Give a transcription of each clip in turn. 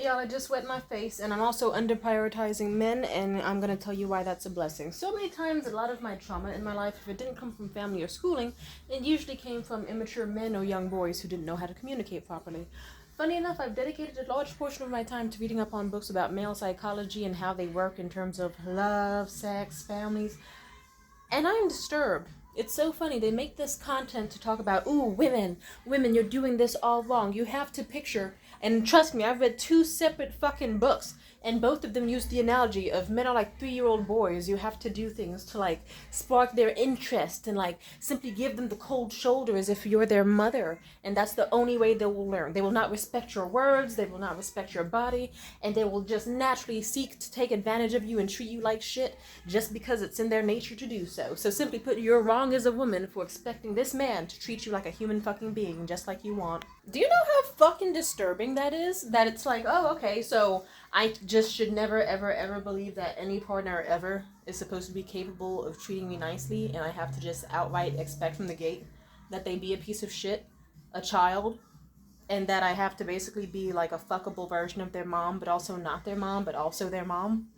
y'all, I just wet my face, and I'm also under-prioritizing men, and I'm gonna tell you why that's a blessing. So many times, a lot of my trauma in my life, if it didn't come from family or schooling, it usually came from immature men or young boys who didn't know how to communicate properly. Funny enough, I've dedicated a large portion of my time to reading up on books about male psychology and how they work in terms of love, sex, families, and I'm disturbed. It's so funny. They make this content to talk about, ooh, women, you're doing this all wrong. You have to picture, and trust me, I've read 2 separate fucking books, and both of them use the analogy of men are like 3-year-old boys. You have to do things to, like, spark their interest and, like, simply give them the cold shoulder as if you're their mother. And that's the only way they will learn. They will not respect your words, they will not respect your body, and they will just naturally seek to take advantage of you and treat you like shit just because it's in their nature to do so. So simply put, you're wrong as a woman for expecting this man to treat you like a human fucking being, just like you want. Do you know how fucking disturbing that is? That it's like, oh, okay, so I just should never, ever, ever believe that any partner ever is supposed to be capable of treating me nicely, and I have to just outright expect from the gate that they be a piece of shit, a child, and that I have to basically be like a fuckable version of their mom, but also not their mom, but also their mom.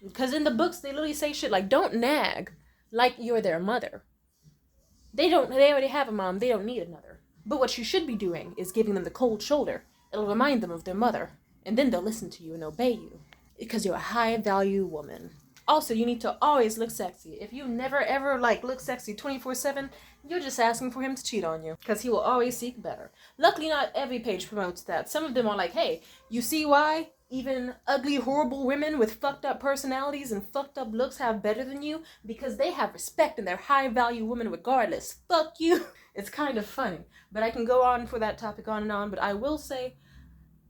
Because in the books, they literally say shit like, don't nag like you're their mother. They already have a mom, they don't need another. But what you should be doing is giving them the cold shoulder. It'll remind them of their mother, and then they'll listen to you and obey you. Because you're a high-value woman. Also, you need to always look sexy. If you never ever, like, look sexy 24/7, you're just asking for him to cheat on you. Because he will always seek better. Luckily, not every page promotes that. Some of them are like, hey, you see why even ugly, horrible women with fucked up personalities and fucked up looks have better than you? Because they have respect and they're high-value women regardless. Fuck you. It's kind of funny. But I can go on for that topic on and on. But I will say,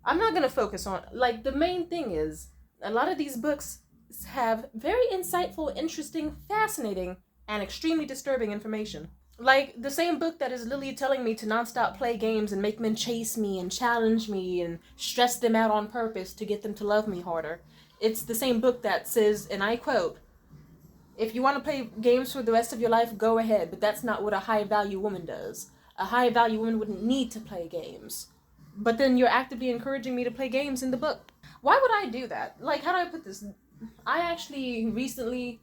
I'm not going to focus on, like, the main thing is, a lot of these books have very insightful, interesting, fascinating, and extremely disturbing information. Like, the same book that is literally telling me to nonstop play games and make men chase me and challenge me and stress them out on purpose to get them to love me harder. It's the same book that says, and I quote, if you want to play games for the rest of your life, go ahead, but that's not what a high-value woman does. A high-value woman wouldn't need to play games. But then you're actively encouraging me to play games in the book. Why would I do that? Like, how do I put this? I actually recently,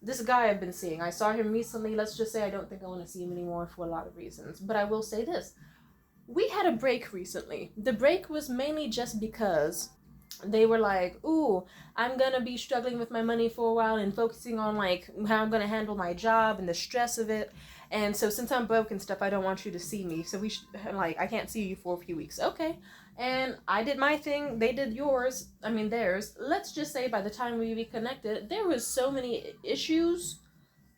this guy I've been seeing, I saw him recently. Let's just say I don't think I want to see him anymore for a lot of reasons. But I will say this. We had a break recently. The break was mainly just because they were like, ooh, I'm gonna be struggling with my money for a while and focusing on, like, how I'm gonna handle my job and the stress of it. And so since I'm broke and stuff, I don't want you to see me. So we should, like, I can't see you for a few weeks. Okay. And I did my thing. They did theirs. Let's just say by the time we reconnected, there was so many issues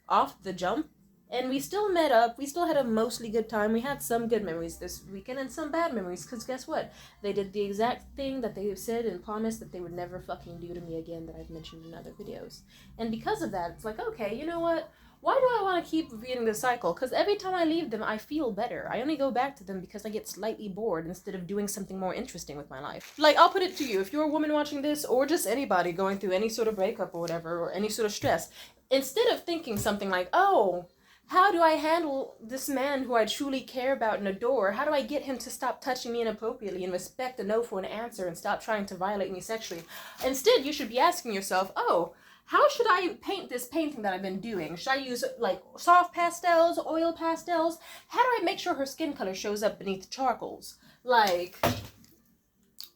off the jump. And we still met up. We still had a mostly good time. We had some good memories this weekend and some bad memories. Because guess what? They did the exact thing that they said and promised that they would never fucking do to me again that I've mentioned in other videos. And because of that, it's like, okay, you know what? Why do I want to keep repeating the cycle? Because every time I leave them, I feel better. I only go back to them because I get slightly bored instead of doing something more interesting with my life. Like, I'll put it to you. If you're a woman watching this, or just anybody going through any sort of breakup or whatever, or any sort of stress, instead of thinking something like, oh, how do I handle this man who I truly care about and adore? How do I get him to stop touching me inappropriately and respect a no for an answer and stop trying to violate me sexually? Instead, you should be asking yourself, oh, how should I paint this painting that I've been doing? Should I use, like, soft pastels, oil pastels? How do I make sure her skin color shows up beneath the charcoals? Like,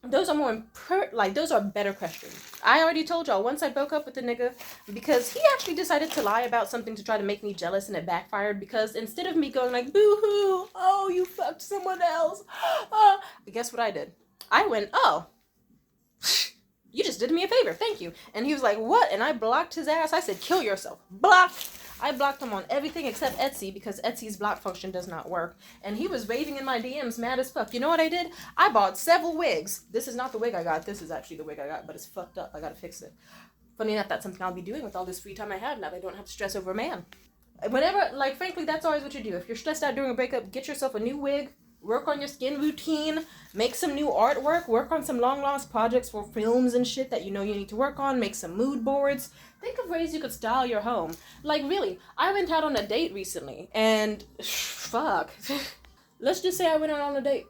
those are better questions. I already told y'all, once I broke up with the nigga, because he actually decided to lie about something to try to make me jealous, and it backfired, because instead of me going like, boo-hoo, oh, you fucked someone else, guess what I did? I went, oh, you just did me a favor, thank you. And he was like, what? And I blocked his ass. I said, kill yourself. Blocked. I blocked him on everything except Etsy, because Etsy's block function does not work. And he was raving in my DMs, mad as fuck. You know what I did? I bought several wigs. This is not the wig I got. This is actually the wig I got, but it's fucked up. I gotta fix it. Funny enough, that's something I'll be doing with all this free time I have now that I don't have to stress over a man. Whenever, like, frankly, that's always what you do. If you're stressed out during a breakup, get yourself a new wig. Work on your skin routine, make some new artwork, work on some long lost projects for films and shit that you know you need to work on, make some mood boards. Think of ways you could style your home. Like, really, I went out on a date recently, and fuck. Let's just say I went out on a date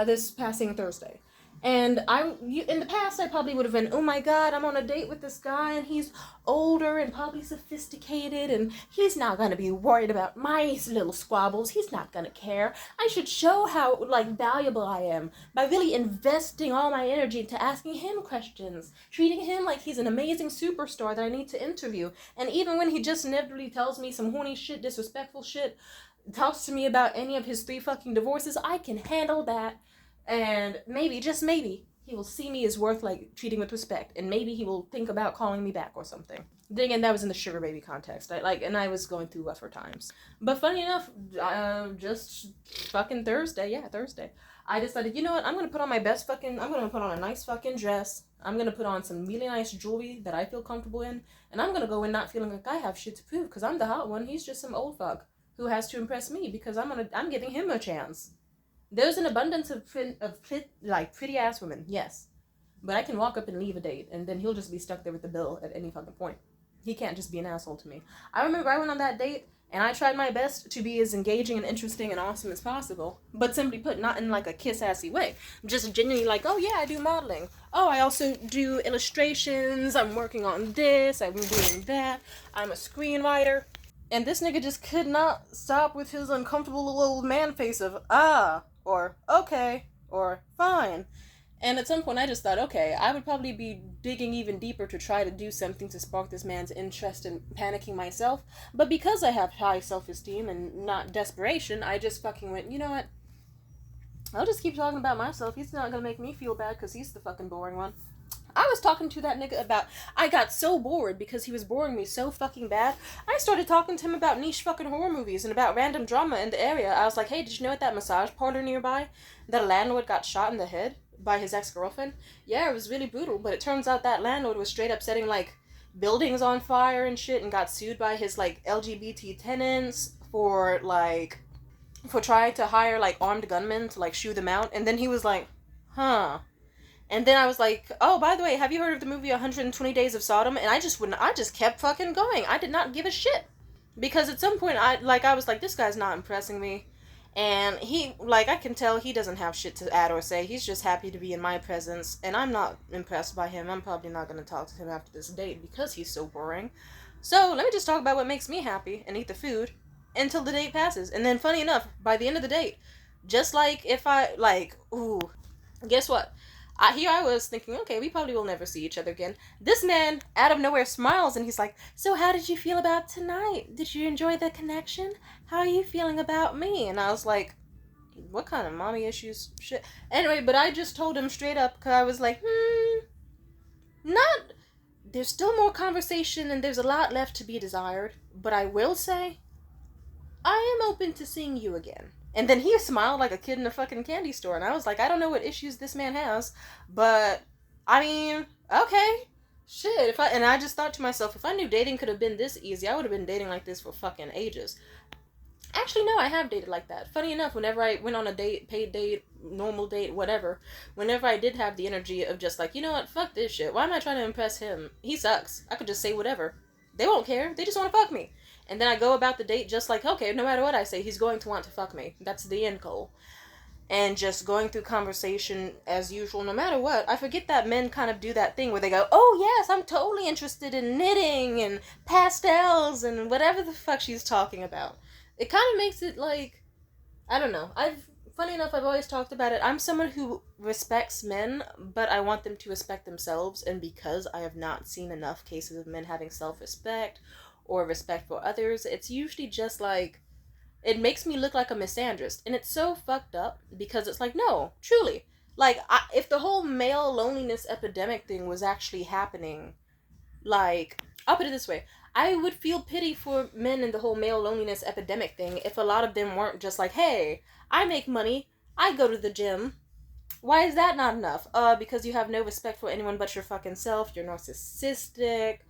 this passing Thursday. And in the past, I probably would have been, oh my god, I'm on a date with this guy and he's older and probably sophisticated and he's not going to be worried about my little squabbles. He's not going to care. I should show how, like, valuable I am by really investing all my energy into asking him questions, treating him like he's an amazing superstar that I need to interview. And even when he just inevitably tells me some horny shit, disrespectful shit, talks to me about any of his 3 fucking divorces, I can handle that. And maybe, just maybe, he will see me as worth, like, treating with respect. And maybe he will think about calling me back or something. Then again, that was in the sugar baby context. And I was going through rougher times. But funny enough, just fucking Thursday, I decided, you know what, I'm going to put on a nice fucking dress. I'm going to put on some really nice jewelry that I feel comfortable in. And I'm going to go in not feeling like I have shit to prove. Because I'm the hot one. He's just some old fuck who has to impress me. Because I'm giving him a chance. There's an abundance of pretty ass women, yes. But I can walk up and leave a date, and then he'll just be stuck there with the bill at any fucking point. He can't just be an asshole to me. I remember I went on that date, and I tried my best to be as engaging and interesting and awesome as possible. But simply put, not in like a kiss-assy way. Just genuinely like, oh yeah, I do modeling. Oh, I also do illustrations. I'm working on this. I'm doing that. I'm a screenwriter. And this nigga just could not stop with his uncomfortable little old man face of, or okay, or fine. And at some point I just thought, okay, I would probably be digging even deeper to try to do something to spark this man's interest in panicking myself. But because I have high self-esteem and not desperation, I just fucking went, you know what? I'll just keep talking about myself. He's not gonna make me feel bad because he's the fucking boring one. I was talking to that nigga about, I got so bored because he was boring me so fucking bad. I started talking to him about niche fucking horror movies and about random drama in the area. I was like, hey, did you know at that massage parlor nearby that a landlord got shot in the head by his ex-girlfriend? Yeah, it was really brutal, but it turns out that landlord was straight up setting, like, buildings on fire and shit and got sued by his, like, LGBT tenants for trying to hire, like, armed gunmen to, like, shoo them out. And then he was like, huh. And then I was like, oh, by the way, have you heard of the movie 120 Days of Sodom? And I just kept fucking going. I did not give a shit. Because at some point, I was like, this guy's not impressing me. And he, like, I can tell he doesn't have shit to add or say. He's just happy to be in my presence. And I'm not impressed by him. I'm probably not going to talk to him after this date because he's so boring. So, let me just talk about what makes me happy and eat the food until the date passes. And then, funny enough, by the end of the date, just like if I, like, ooh, guess what? Here I was thinking, okay, we probably will never see each other again. This man, out of nowhere, smiles, and he's like, so how did you feel about tonight? Did you enjoy the connection? How are you feeling about me? And I was like, what kind of mommy issues shit? Anyway, but I just told him straight up, because I was like, there's still more conversation, and there's a lot left to be desired, but I will say, I am open to seeing you again. And then he smiled like a kid in a fucking candy store. And I was like, I don't know what issues this man has. But, I mean, okay. Shit. And I just thought to myself, if I knew dating could have been this easy, I would have been dating like this for fucking ages. Actually, no, I have dated like that. Funny enough, whenever I went on a date, paid date, normal date, whatever, whenever I did have the energy of just like, you know what, fuck this shit. Why am I trying to impress him? He sucks. I could just say whatever. They won't care. They just want to fuck me. And then I go about the date just like, okay, no matter what I say, he's going to want to fuck me. That's the end goal. And just going through conversation as usual, no matter what. I forget that men kind of do that thing where they go, oh yes, I'm totally interested in knitting and pastels and whatever the fuck she's talking about. It kind of makes it like, I don't know. Funny enough, I've always talked about it. I'm someone who respects men, but I want them to respect themselves. And because I have not seen enough cases of men having self-respect or respect for others, it's usually just like, it makes me look like a misandrist. And it's so fucked up because it's like, no, truly. Like, if the whole male loneliness epidemic thing was actually happening, like, I'll put it this way. I would feel pity for men in the whole male loneliness epidemic thing if a lot of them weren't just like, hey, I make money, I go to the gym. Why is that not enough? Because you have no respect for anyone but your fucking self, you're narcissistic,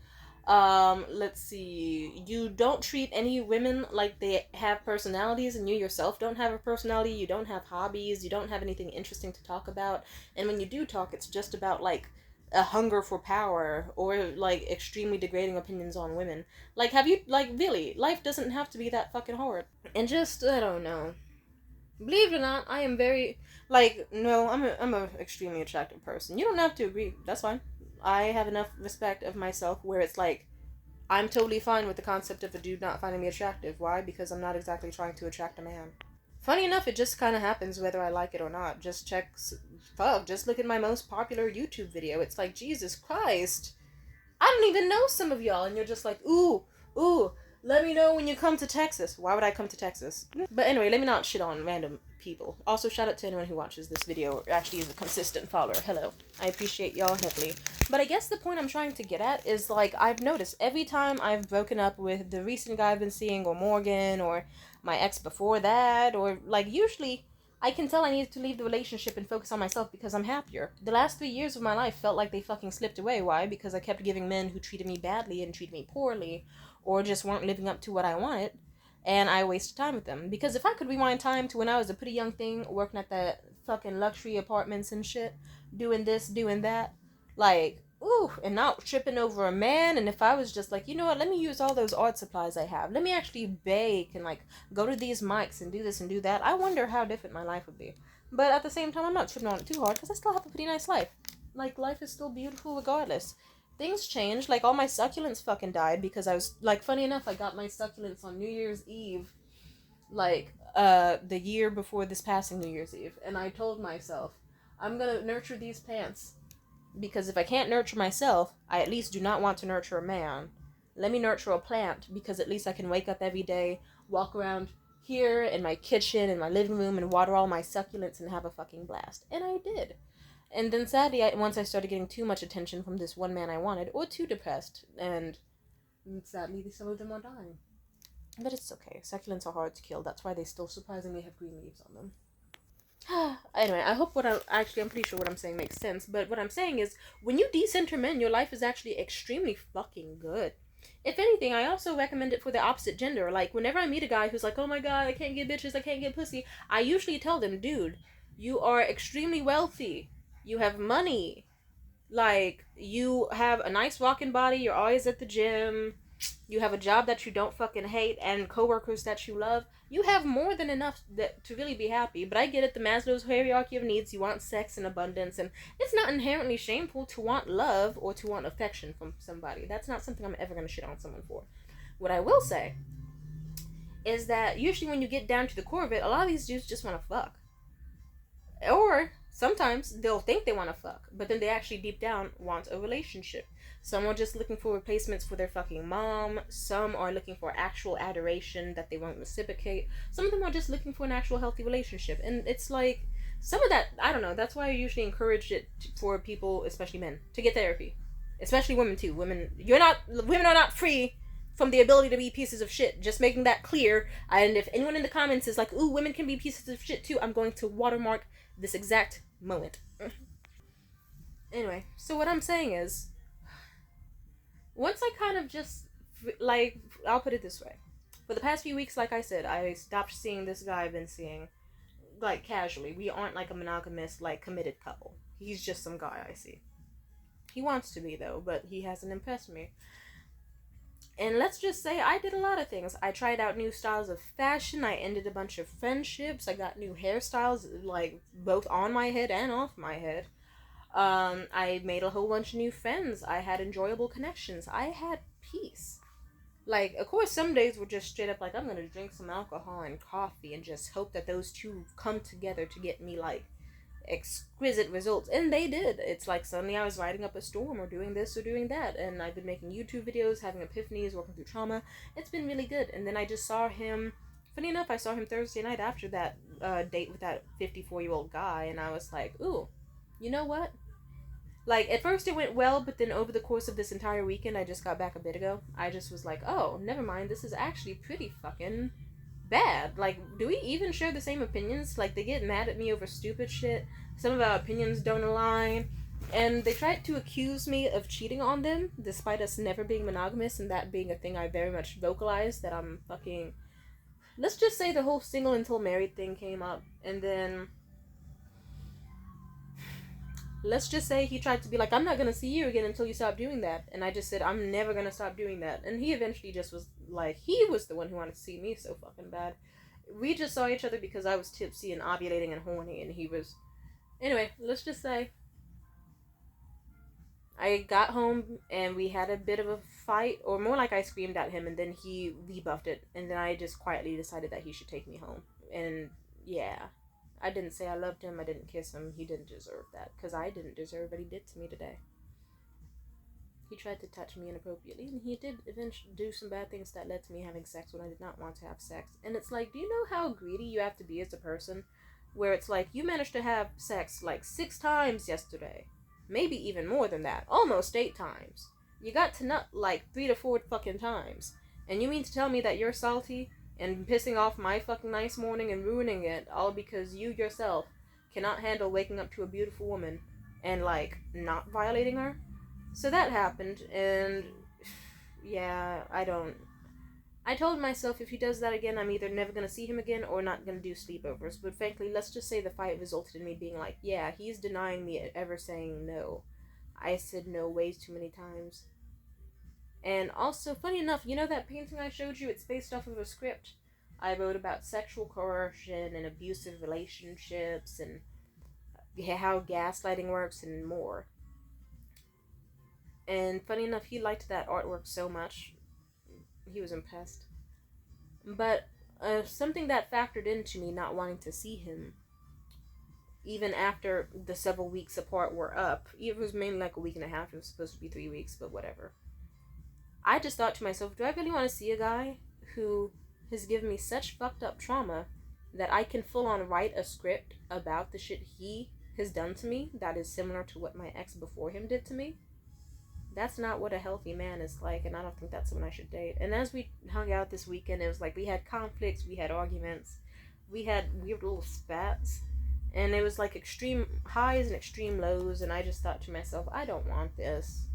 let's see, you don't treat any women like they have personalities, and you yourself don't have a personality, you don't have hobbies, you don't have anything interesting to talk about, and when you do talk, it's just about, like, a hunger for power, or, like, extremely degrading opinions on women. Like, have you, like, really, life doesn't have to be that fucking hard. And just, I don't know. Believe it or not, I am very, Like, no, I'm a extremely attractive person. You don't have to agree. That's fine. I have enough respect of myself where it's like, I'm totally fine with the concept of a dude not finding me attractive. Why? Because I'm not exactly trying to attract a man. Funny enough, it just kind of happens whether I like it or not. Just check, fuck, just look at my most popular YouTube video. It's like, Jesus Christ. I don't even know some of y'all, and you're just like, ooh, let me know when you come to Texas. Why would I come to Texas? But anyway, let me not shit on random people. Also, shout out to anyone who watches this video or actually is a consistent follower. Hello. I appreciate y'all heavily. But I guess the point I'm trying to get at is, like, I've noticed every time I've broken up with the recent guy I've been seeing, or Morgan, or my ex before that, or, like, usually I can tell I need to leave the relationship and focus on myself because I'm happier. The last 3 years of my life felt like they fucking slipped away. Why? Because I kept giving men who treated me badly and treated me poorly, or just weren't living up to what I wanted, and I wasted time with them. Because if I could rewind time to when I was a pretty young thing, working at the fucking luxury apartments and shit, doing this, doing that, like, ooh, and not tripping over a man, and if I was just like, you know what, let me use all those art supplies I have. Let me actually bake and, like, go to these mics and do this and do that. I wonder how different my life would be. But at the same time, I'm not tripping on it too hard because I still have a pretty nice life. Like, life is still beautiful regardless. Things changed. Like, all my succulents fucking died because I was, like, funny enough, I got my succulents on New Year's Eve, like, the year before this passing New Year's Eve. And I told myself, I'm gonna nurture these plants. Because if I can't nurture myself, I at least do not want to nurture a man. Let me nurture a plant, because at least I can wake up every day, walk around here in my kitchen, in my living room, and water all my succulents and have a fucking blast. And I did. And then sadly, once I started getting too much attention from this one man I wanted, or too depressed, and sadly, some of them are dying. But it's okay. Succulents are hard to kill. That's why they still surprisingly have green leaves on them. Anyway, I hope I'm pretty sure what I'm saying makes sense, but what I'm saying is, when you decenter men, your life is actually extremely fucking good. If anything, I also recommend it for the opposite gender. Like, whenever I meet a guy who's like, oh my god, I can't get bitches, I can't get pussy, I usually tell them, dude, you are extremely wealthy, you have money, like, you have a nice walking body, you're always at the gym, you have a job that you don't fucking hate, and coworkers that you love. You have more than enough to really be happy. But I get it, the Maslow's hierarchy of needs, you want sex and abundance, and it's not inherently shameful to want love or to want affection from somebody. That's not something I'm ever going to shit on someone for. What I will say is that usually when you get down to the core of it, a lot of these dudes just want to fuck. Or sometimes they'll think they want to fuck, but then they actually deep down want a relationship. Some are just looking for replacements for their fucking mom. Some are looking for actual adoration that they won't reciprocate. Some of them are just looking for an actual healthy relationship. And it's like, some of that, I don't know, that's why I usually encourage it for people, especially men, to get therapy. Especially women too. Women are not free from the ability to be pieces of shit. Just making that clear. And if anyone in the comments is like, ooh, women can be pieces of shit too, I'm going to watermark this exact moment. Anyway, so what I'm saying is, once I kind of just, like, I'll put it this way. For the past few weeks, like I said, I stopped seeing this guy I've been seeing, like, casually. We aren't, like, a monogamous, like, committed couple. He's just some guy I see. He wants to be, though, but he hasn't impressed me. And let's just say I did a lot of things. I tried out new styles of fashion. I ended a bunch of friendships. I got new hairstyles, like, both on my head and off my head. I made a whole bunch of new friends. I had enjoyable connections. I had peace. Like, of course, some days were just straight up like, I'm gonna drink some alcohol and coffee and just hope that those two come together to get me, like, exquisite results. And they did. It's like suddenly I was riding up a storm or doing this or doing that. And I've been making YouTube videos, having epiphanies, working through trauma. It's been really good. And then I just saw him, funny enough, I saw him Thursday night after that date with that 54-year-old guy. And I was like, ooh, you know what? Like, at first it went well, but then over the course of this entire weekend, I just got back a bit ago, I just was like, oh, never mind, this is actually pretty fucking bad. Like, do we even share the same opinions? Like, they get mad at me over stupid shit, some of our opinions don't align, and they tried to accuse me of cheating on them, despite us never being monogamous, and that being a thing I very much vocalized, that I'm fucking... Let's just say the whole single until married thing came up, and then... Let's just say he tried to be like, I'm not gonna see you again until you stop doing that. And I just said, I'm never gonna stop doing that. And he eventually just was like, he was the one who wanted to see me so fucking bad. We just saw each other because I was tipsy and ovulating and horny, and he was. Anyway, let's just say I got home and we had a bit of a fight, or more like I screamed at him, and then he rebuffed it, and then I just quietly decided that he should take me home. And yeah, I didn't say I loved him, I didn't kiss him, he didn't deserve that, because I didn't deserve what he did to me today. He tried to touch me inappropriately, and he did eventually do some bad things that led to me having sex when I did not want to have sex. And it's like, do you know how greedy you have to be as a person? Where it's like, you managed to have sex like 6 times yesterday. Maybe even more than that. Almost 8 times. You got to nut like 3 to 4 fucking times. And you mean to tell me that you're salty and pissing off my fucking nice morning and ruining it all because you yourself cannot handle waking up to a beautiful woman and like not violating her? So that happened, and yeah, I told myself if he does that again, I'm either never gonna see him again or not gonna do sleepovers. But frankly, let's just say the fight resulted in me being like, yeah, he's denying me ever saying no. I said no way too many times. And also, funny enough, you know that painting I showed you? It's based off of a script I wrote about sexual coercion and abusive relationships and how gaslighting works and more. And funny enough, he liked that artwork so much. He was impressed. But something that factored into me not wanting to see him, even after the several weeks apart were up, it was mainly like a week and a half, it was supposed to be 3 weeks, but whatever. I just thought to myself, do I really want to see a guy who has given me such fucked up trauma that I can full on write a script about the shit he has done to me that is similar to what my ex before him did to me? That's not what a healthy man is like, and I don't think that's someone I should date. And as we hung out this weekend, it was like we had conflicts, we had arguments, we had weird little spats, and it was like extreme highs and extreme lows, and I just thought to myself, I don't want this.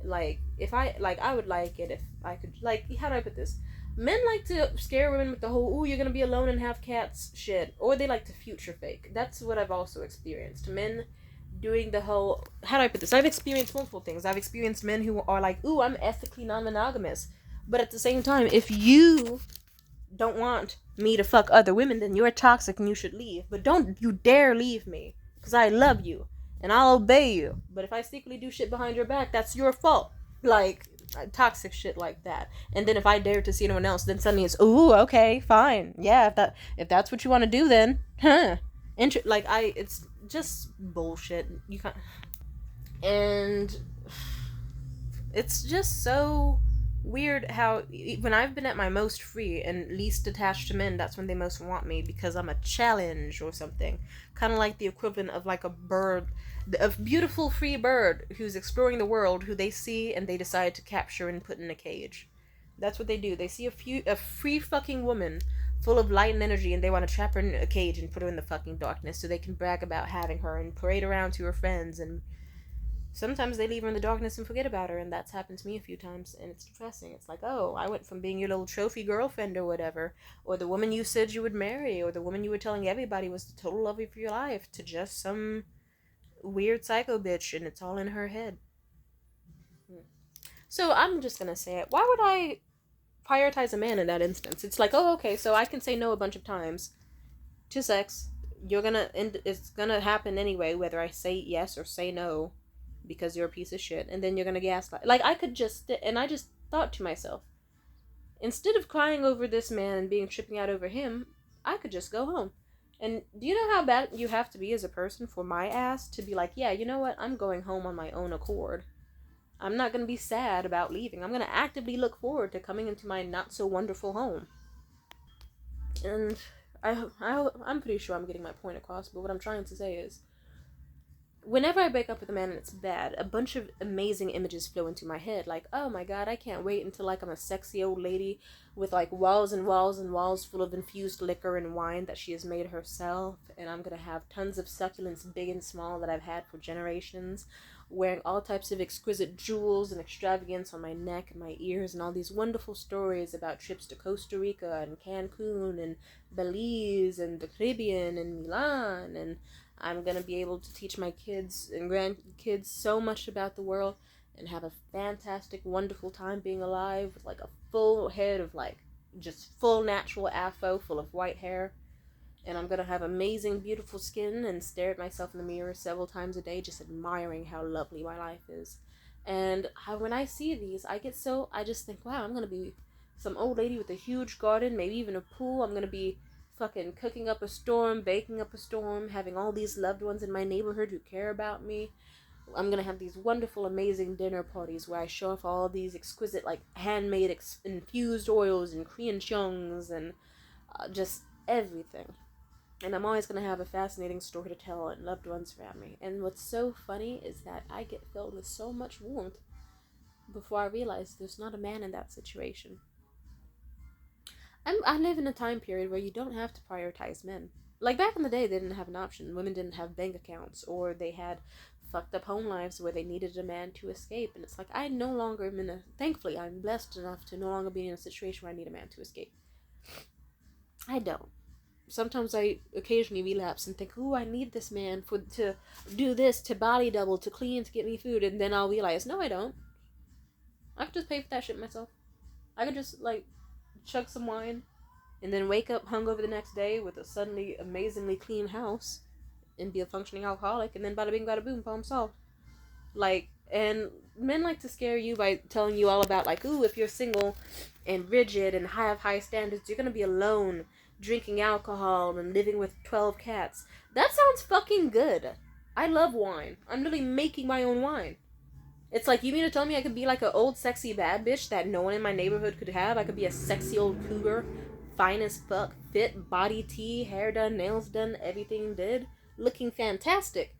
Like, if I, like, I would like it if I could, like, how do I put this? Men like to scare women with the whole, ooh, you're gonna be alone and have cats shit, or they like to future fake. That's what I've also experienced. Men doing the whole, how do I put this? I've experienced multiple things. I've experienced men who are like, ooh, I'm ethically non-monogamous. But at the same time, if you don't want me to fuck other women, then you're toxic and you should leave. But don't you dare leave me, because I love you and I'll obey you. But if I secretly do shit behind your back, that's your fault. Like, toxic shit like that. And then if I dare to see anyone else, then suddenly it's, ooh, okay, fine, yeah, if that's what you want to do, then it's just bullshit. You can't. And it's just so weird how when I've been at my most free and least attached to men, that's when they most want me, because I'm a challenge or something. Kind of like the equivalent of like a bird, a beautiful free bird who's exploring the world, who they see and they decide to capture and put in a cage. That's what they do. They see a free fucking woman full of light and energy, and they want to trap her in a cage and put her in the fucking darkness so they can brag about having her and parade around to her friends. And sometimes they leave her in the darkness and forget about her, and that's happened to me a few times, and it's depressing. It's like, oh, I went from being your little trophy girlfriend or whatever, or the woman you said you would marry, or the woman you were telling everybody was the total love of your life, to just some weird psycho bitch, and it's all in her head. So I'm just gonna say it. Why would I prioritize a man in that instance? It's like, oh, okay, so I can say no a bunch of times to sex. It's gonna happen anyway, whether I say yes or say no, because you're a piece of shit, and then you're gonna gaslight. Like, I could just, and I just thought to myself, instead of crying over this man and being tripping out over him, I could just go home. And do you know how bad you have to be as a person for my ass to be like, yeah, you know what, I'm going home on my own accord. I'm not going to be sad about leaving. I'm going to actively look forward to coming into my not so wonderful home. And I'm pretty sure I'm getting my point across, but what I'm trying to say is, whenever I break up with a man and it's bad, a bunch of amazing images flow into my head. Like, oh my god, I can't wait until like I'm a sexy old lady with like walls and walls and walls full of infused liquor and wine that she has made herself, and I'm gonna have tons of succulents, big and small, that I've had for generations, wearing all types of exquisite jewels and extravagance on my neck and my ears, and all these wonderful stories about trips to Costa Rica and Cancun and Belize and the Caribbean and Milan, and I'm going to be able to teach my kids and grandkids so much about the world and have a fantastic, wonderful time being alive with like a full head of like just full natural afro full of white hair. And I'm gonna have amazing, beautiful skin and stare at myself in the mirror several times a day, just admiring how lovely my life is. And when I see these, I just think, wow, I'm gonna be some old lady with a huge garden, maybe even a pool. I'm gonna be fucking cooking up a storm, baking up a storm, having all these loved ones in my neighborhood who care about me. I'm gonna have these wonderful, amazing dinner parties where I show off all these exquisite, like handmade infused oils and Korean chungs and just everything. And I'm always going to have a fascinating story to tell and loved ones around me. And what's so funny is that I get filled with so much warmth before I realize there's not a man in that situation. I live in a time period where you don't have to prioritize men. Like back in the day, they didn't have an option. Women didn't have bank accounts, or they had fucked up home lives where they needed a man to escape. And it's like, I no longer am in a, thankfully, I'm blessed enough to no longer be in a situation where I need a man to escape. I don't. Sometimes I occasionally relapse and think, "Ooh, I need this man to do this, to body double, to clean, to get me food," and then I'll realize, no, I don't. I could just pay for that shit myself. I could just like chug some wine, and then wake up hungover the next day with a suddenly amazingly clean house, and be a functioning alcoholic, and then bada bing, bada boom, problem solved. Like, and men like to scare you by telling you all about like, ooh, if you're single and rigid and have high standards, you're gonna be alone, drinking alcohol and living with 12 cats. That sounds fucking good. I love wine. I'm literally making my own wine. It's like, you mean to tell me I could be like an old sexy bad bitch that no one in my neighborhood could have? I could be a sexy old cougar, fine as fuck, fit, body tea, hair done, nails done, everything did, looking fantastic.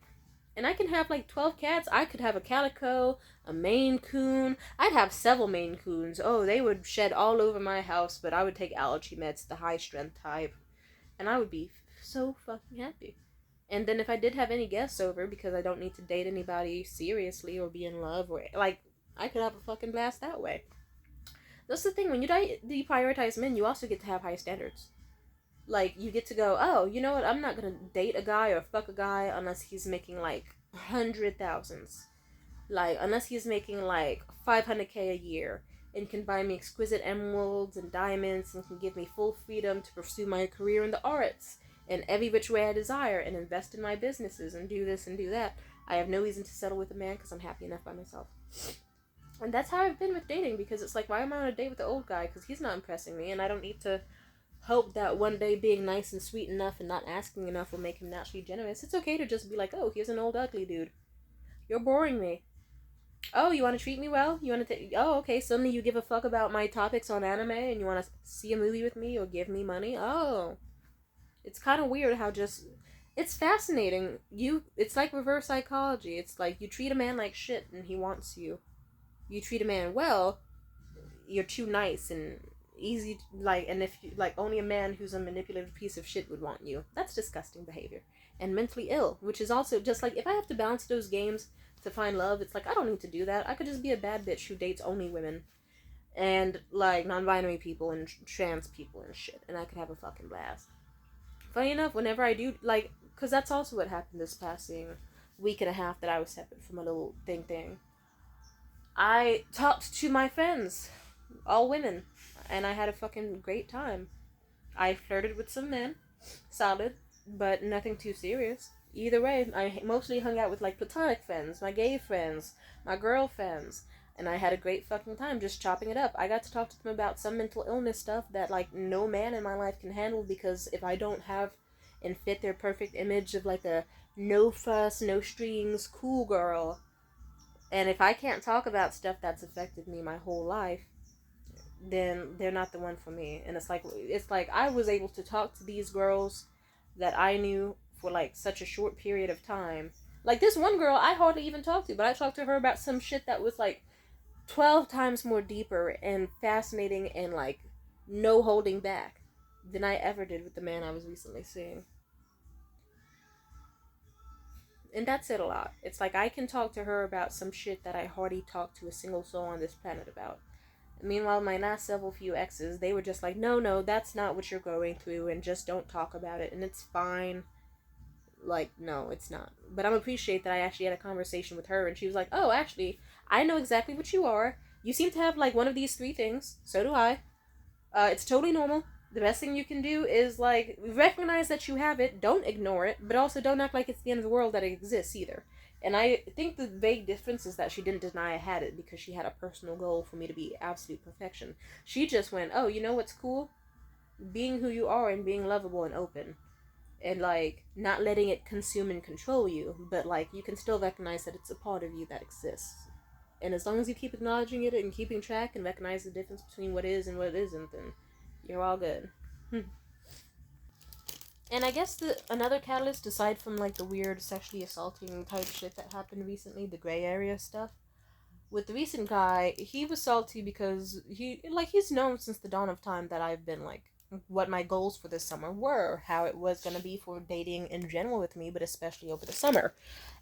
And I can have like 12 cats. I could have a calico, a Maine Coon. I'd have several Maine Coons. Oh, they would shed all over my house, but I would take allergy meds, the high strength type. And I would be so fucking happy. And then if I did have any guests over, because I don't need to date anybody seriously or be in love, or like, I could have a fucking blast that way. That's the thing, when you deprioritize men, you also get to have high standards. Like, you get to go, oh, you know what, I'm not gonna date a guy or fuck a guy unless he's making like 100,000s. Like, unless he's making like 500K a year and can buy me exquisite emeralds and diamonds and can give me full freedom to pursue my career in the arts in every which way I desire and invest in my businesses and do this and do that. I have no reason to settle with a man because I'm happy enough by myself. And that's how I've been with dating, because it's like, why am I on a date with the old guy? Because he's not impressing me, and I don't need to hope that one day being nice and sweet enough and not asking enough will make him naturally generous. It's okay to just be like, oh, here's an old ugly dude. You're boring me. Oh, you want to treat me well? You want to oh, okay, suddenly you give a fuck about my topics on anime and you want to see a movie with me or give me money? Oh. It's kind of weird how just... It's fascinating. It's like reverse psychology. It's like you treat a man like shit and he wants you. You treat a man well, you're too nice and easy, like, and if you, like, only a man who's a manipulative piece of shit would want you. That's disgusting behavior. And mentally ill, which is also just like, if I have to balance those games to find love, it's like, I don't need to do that. I could just be a bad bitch who dates only women and like non-binary people and trans people and shit, and I could have a fucking blast. Funny enough, whenever I do, like, because that's also what happened this past week and a half that I was separate from a little thing. I talked to my friends, all women, and I had a fucking great time. I flirted with some men, solid, but nothing too serious. Either way, I mostly hung out with like platonic friends, my gay friends, my girl friends, and I had a great fucking time just chopping it up. I got to talk to them about some mental illness stuff that like no man in my life can handle, because if I don't have and fit their perfect image of like a no fuss, no strings, cool girl, and if I can't talk about stuff that's affected me my whole life, then they're not the one for me. And it's like I was able to talk to these girls that I knew for like such a short period of time. Like this one girl I hardly even talked to, but I talked to her about some shit that was like 12 times more deeper and fascinating and like no holding back than I ever did with the man I was recently seeing. And that said a lot. It's like I can talk to her about some shit that I hardly talked to a single soul on this planet about. Meanwhile, my last several few exes, they were just like, no, that's not what you're going through, and just don't talk about it, and it's fine. Like, no, it's not. But I appreciate that I actually had a conversation with her, and she was like, oh, actually, I know exactly what you are. You seem to have, like, one of these three things. So do I. It's totally normal. The best thing you can do is like recognize that you have it, don't ignore it, but also don't act like it's the end of the world that it exists either. And I think the vague difference is that she didn't deny I had it because she had a personal goal for me to be absolute perfection. She just went, "Oh, you know what's cool? Being who you are and being lovable and open." And like not letting it consume and control you, but like you can still recognize that it's a part of you that exists. And as long as you keep acknowledging it and keeping track and recognize the difference between what is and what isn't, then you're all good. And I guess the another catalyst, aside from like the weird sexually assaulting type shit that happened recently, the gray area stuff, with the recent guy, he was salty because he's known since the dawn of time that I've been like what my goals for this summer were, how it was gonna be for dating in general with me, but especially over the summer.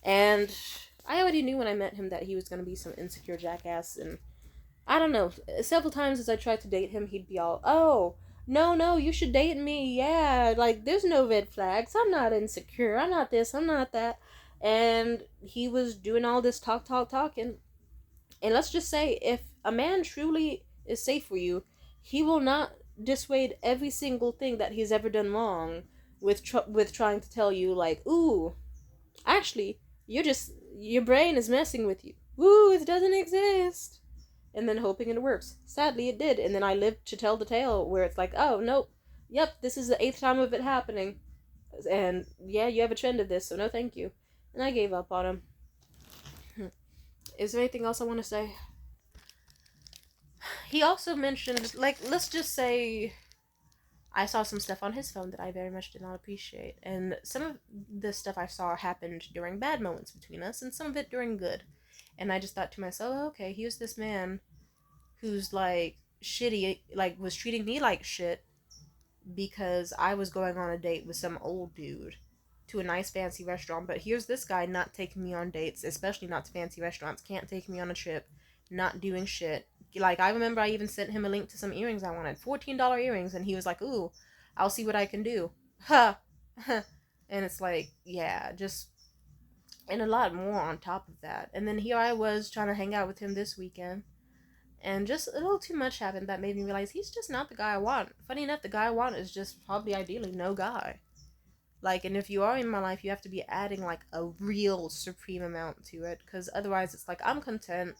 And I already knew when I met him that he was gonna be some insecure jackass, and I don't know. Several times as I tried to date him, he'd be all, "Oh, no, no, you should date me. Yeah, like there's no red flags. I'm not insecure. I'm not this. I'm not that." And he was doing all this talking. And let's just say, if a man truly is safe for you, he will not dissuade every single thing that he's ever done wrong with trying to tell you like, "Ooh, actually, your brain is messing with you. Ooh, it doesn't exist." And then hoping it works. Sadly, it did, and then I lived to tell the tale where it's like, "Oh nope, yep, this is the eighth time of it happening, and yeah, you have a trend of this, so no, thank you." And I gave up on him. Is there anything else I want to say? He also mentioned, like, let's just say I saw some stuff on his phone that I very much did not appreciate. And some of the stuff I saw happened during bad moments between us, and some of it during good. And I just thought to myself, "Oh, okay, here's this man who's, like, shitty, like, was treating me like shit because I was going on a date with some old dude to a nice fancy restaurant. But here's this guy not taking me on dates, especially not to fancy restaurants, can't take me on a trip, not doing shit." Like, I remember I even sent him a link to some earrings I wanted, $14 earrings, and he was like, "Ooh, I'll see what I can do." Ha! And it's like, yeah, just, and a lot more on top of that. And then here I was trying to hang out with him this weekend, and just a little too much happened that made me realize he's just not the guy I want. Funny enough, the guy I want is just probably ideally no guy. Like, and if you are in my life, you have to be adding like a real supreme amount to it, because otherwise it's like, I'm content.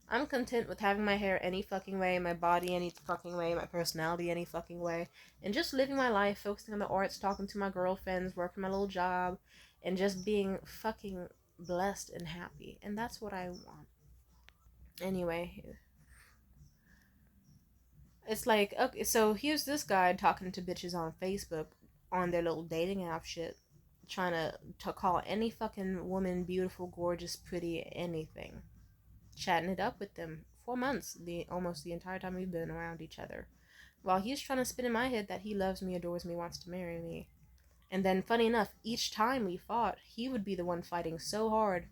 I'm content with having my hair any fucking way, my body any fucking way, my personality any fucking way, and just living my life, focusing on the arts, talking to my girlfriends, working my little job, and just being fucking blessed and happy. And that's what I want. Anyway, it's like, okay, so here's this guy talking to bitches on Facebook on their little dating app shit, trying to call any fucking woman beautiful, gorgeous, pretty, anything. Chatting it up with them 4 months, the almost the entire time we've been around each other. While he's trying to spin in my head that he loves me, adores me, wants to marry me. And then, funny enough, each time we fought, he would be the one fighting so hard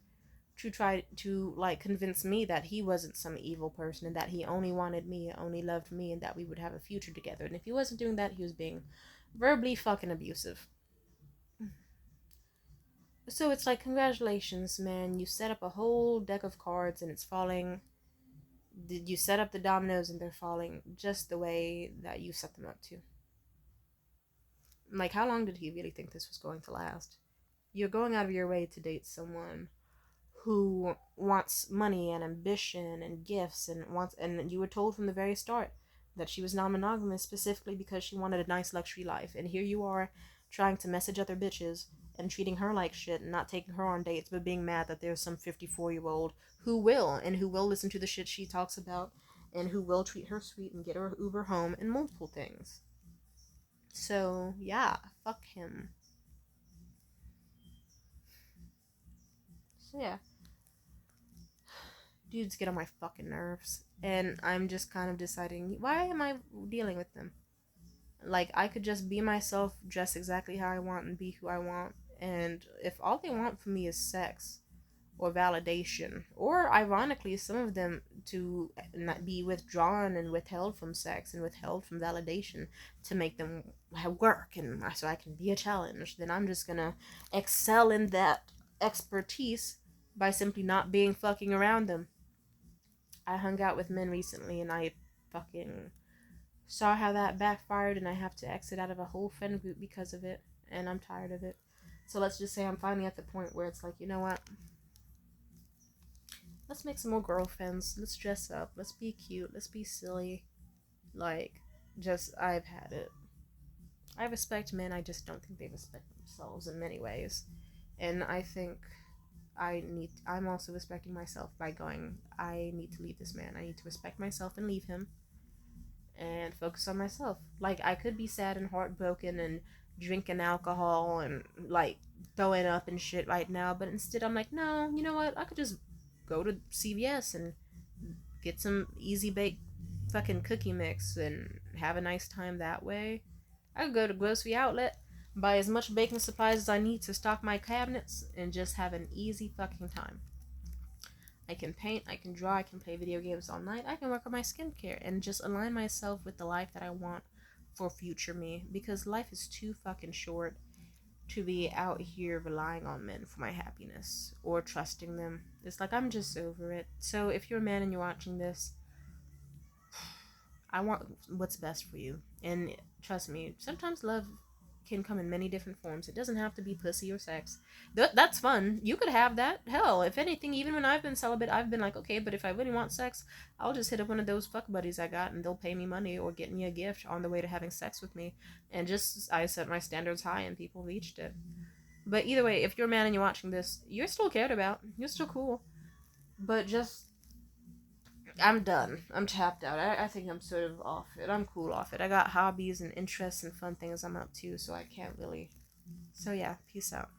to try to like convince me that he wasn't some evil person and that he only wanted me, only loved me, and that we would have a future together. And if he wasn't doing that, he was being verbally fucking abusive. So it's like, congratulations, man. You set up a whole deck of cards and it's falling. You set up the dominoes and they're falling just the way that you set them up to. Like, how long did he really think this was going to last? You're going out of your way to date someone who wants money and ambition and gifts and you were told from the very start that she was non-monogamous specifically because she wanted a nice luxury life, and here you are trying to message other bitches and treating her like shit and not taking her on dates, but being mad that there's some 54-year-old who will listen to the shit she talks about and who will treat her sweet and get her Uber home and multiple things. So yeah, fuck him. So yeah, dudes get on my fucking nerves. And I'm just kind of deciding, why am I dealing with them? Like, I could just be myself, dress exactly how I want, and be who I want. And if all they want from me is sex or validation, or ironically, some of them to not be withdrawn and withheld from sex and withheld from validation to make them work and so I can be a challenge, then I'm just gonna excel in that expertise by simply not being fucking around them. I hung out with men recently and I fucking saw how that backfired, and I have to exit out of a whole friend group because of it, and I'm tired of it. So let's just say I'm finally at the point where it's like, you know what? Let's make some more girlfriends. Let's dress up. Let's be cute. Let's be silly. Like, just, I've had it. I respect men, I just don't think they respect themselves in many ways. And I think I'm also respecting myself by going, I need to leave this man. I need to respect myself and leave him and focus on myself. Like, I could be sad and heartbroken and drinking alcohol and like throwing up and shit right now, but instead I'm like, no, you know what? I could just go to CVS and get some easy bake fucking cookie mix and have a nice time that way. I could go to grocery outlet, buy as much baking supplies as I need to stock my cabinets, and just have an easy fucking time. I can paint, I can draw, I can play video games all night, I can work on my skincare, and just align myself with the life that I want for future me, because life is too fucking short to be out here relying on men for my happiness or trusting them. It's like, I'm just over it. So if you're a man and you're watching this, I want what's best for you. And trust me, sometimes love can come in many different forms. It doesn't have to be pussy or sex. That's fun. You could have that. Hell, if anything, even when I've been celibate, I've been like, okay, but if I really want sex, I'll just hit up one of those fuck buddies I got and they'll pay me money or get me a gift on the way to having sex with me. And just, I set my standards high and people reached it. But either way, if you're a man and you're watching this, you're still cared about. You're still cool. But just, I'm done. I'm tapped out. I think I'm sort of off it. I'm cool off it. I got hobbies and interests and fun things I'm up to, so I can't really. So yeah, peace out.